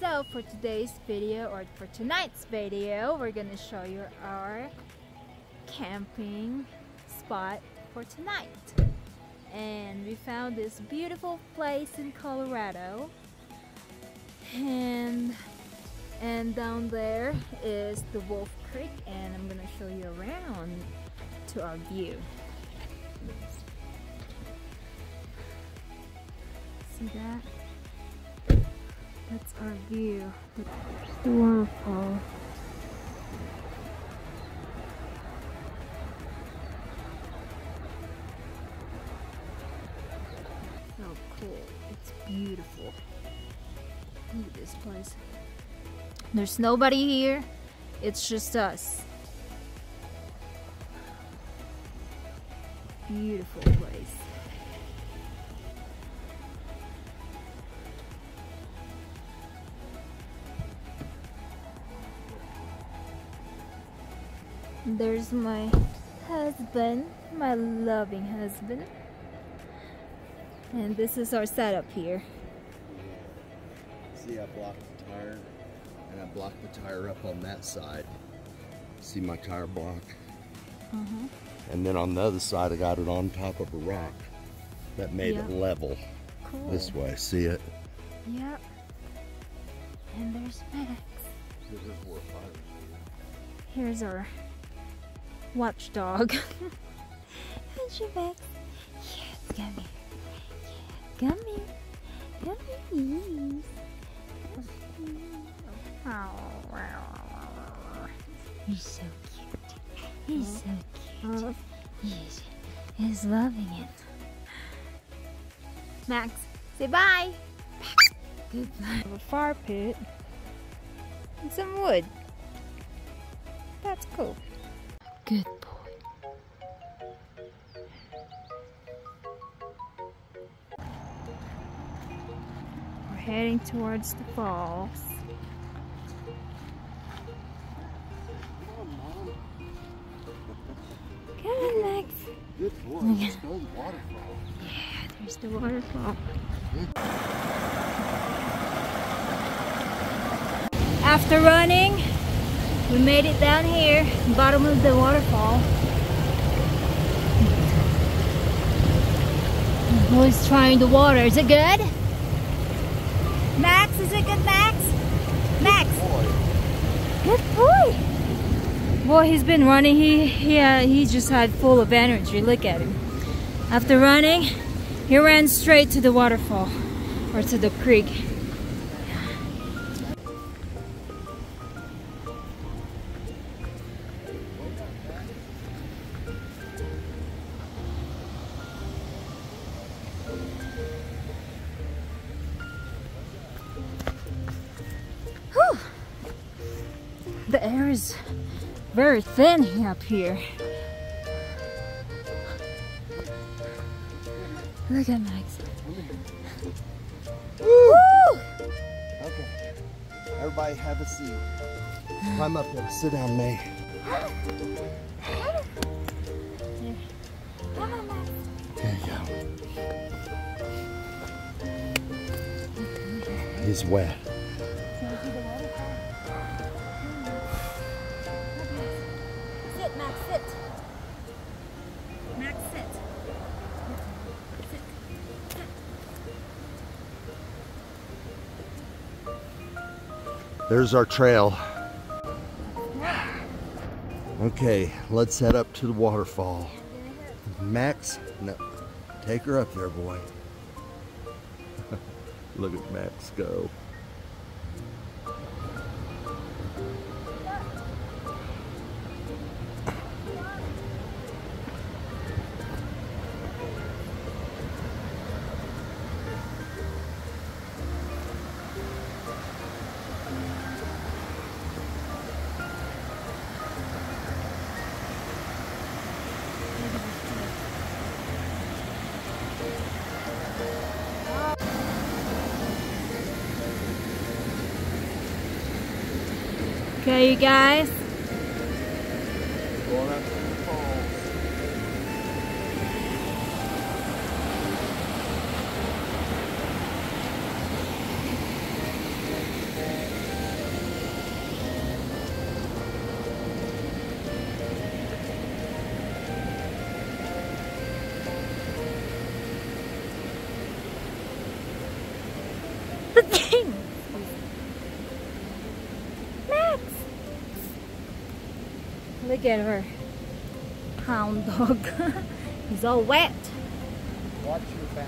So for today's video, or for tonight's video, we're gonna show you our camping spot for tonight. And we found this beautiful place in Colorado, and down there is the Wolf Creek, and I'm gonna show you around to our view. See that? That's our view. The waterfall. So cool. It's beautiful. Look at this place. There's nobody here. It's just us. Beautiful place. There's my husband, my loving husband. And this is our setup here. See, I blocked the tire, and I blocked the tire up on that side. See my tire block? And then on the other side, I got it on top of a rock that made it level. Cool. This way, see it? Yep. And there's Max. Here's our watchdog. How's your Max? Yes, come here. Yeah, come here. Come here. He's so cute. He's so cute. He's loving it. Max, say bye. Goodbye. We have a fire pit and some wood. That's cool. Good boy. We're heading towards the falls. Come on, Max. Good boy. Let's go to the waterfall. Yeah, there's the waterfall. After running, we made it down here, bottom of the waterfall. The boy's trying the water. Is it good? Max, is it good, Max? Max! Good boy! Boy, he's been running. He just had full of energy. Look at him. After running, he ran straight to the waterfall, or to the creek. Whew. The air is very thin up here. Look at Max. Woo! Okay. Everybody have a seat. Climb up there. Sit down, May. Come on, Max. There you go. He's wet. Sit, Max, sit. Max, sit. There's our trail. Okay, let's head up to the waterfall. Max, no, take her up there, boy. Look at Max go. Okay, you guys. Going up to the falls. thing. Max! Look at her. Hound dog. He's all wet. Watch your back.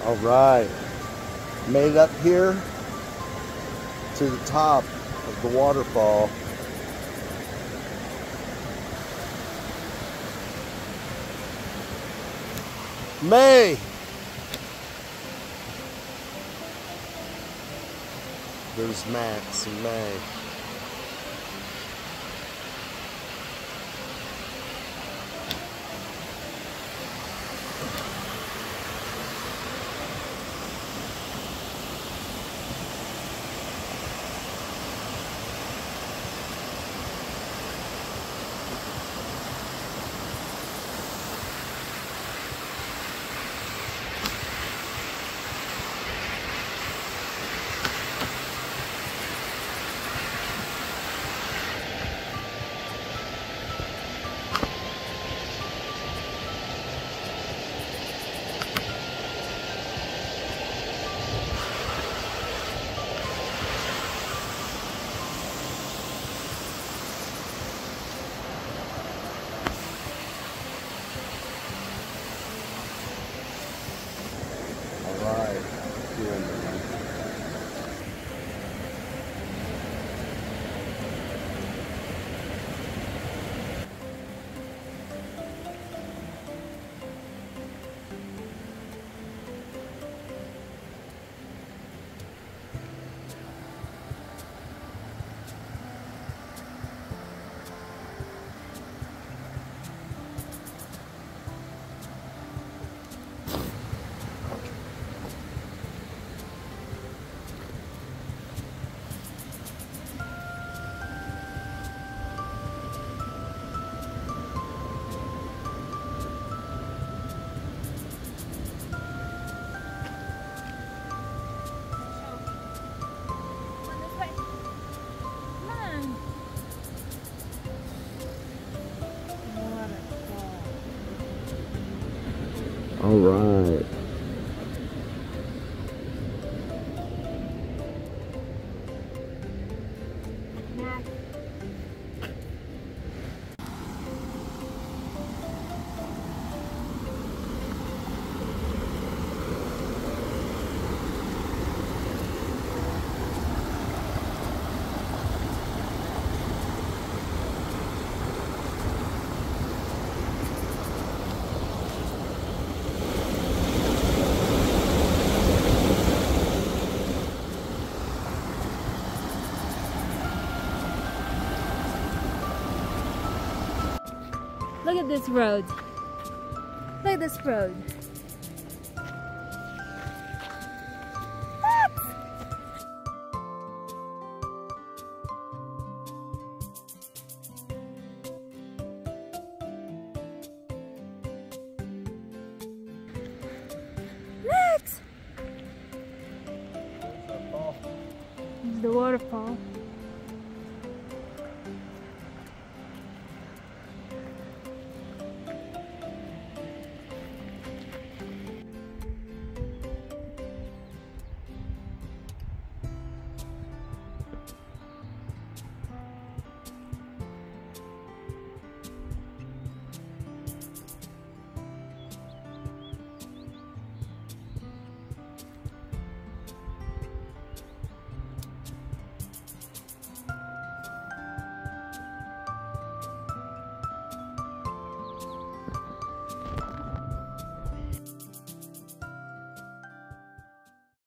All right, made it up here to the top of the waterfall. May! There's Max and May. All right. Look at this road. Look at this road. Max! The waterfall.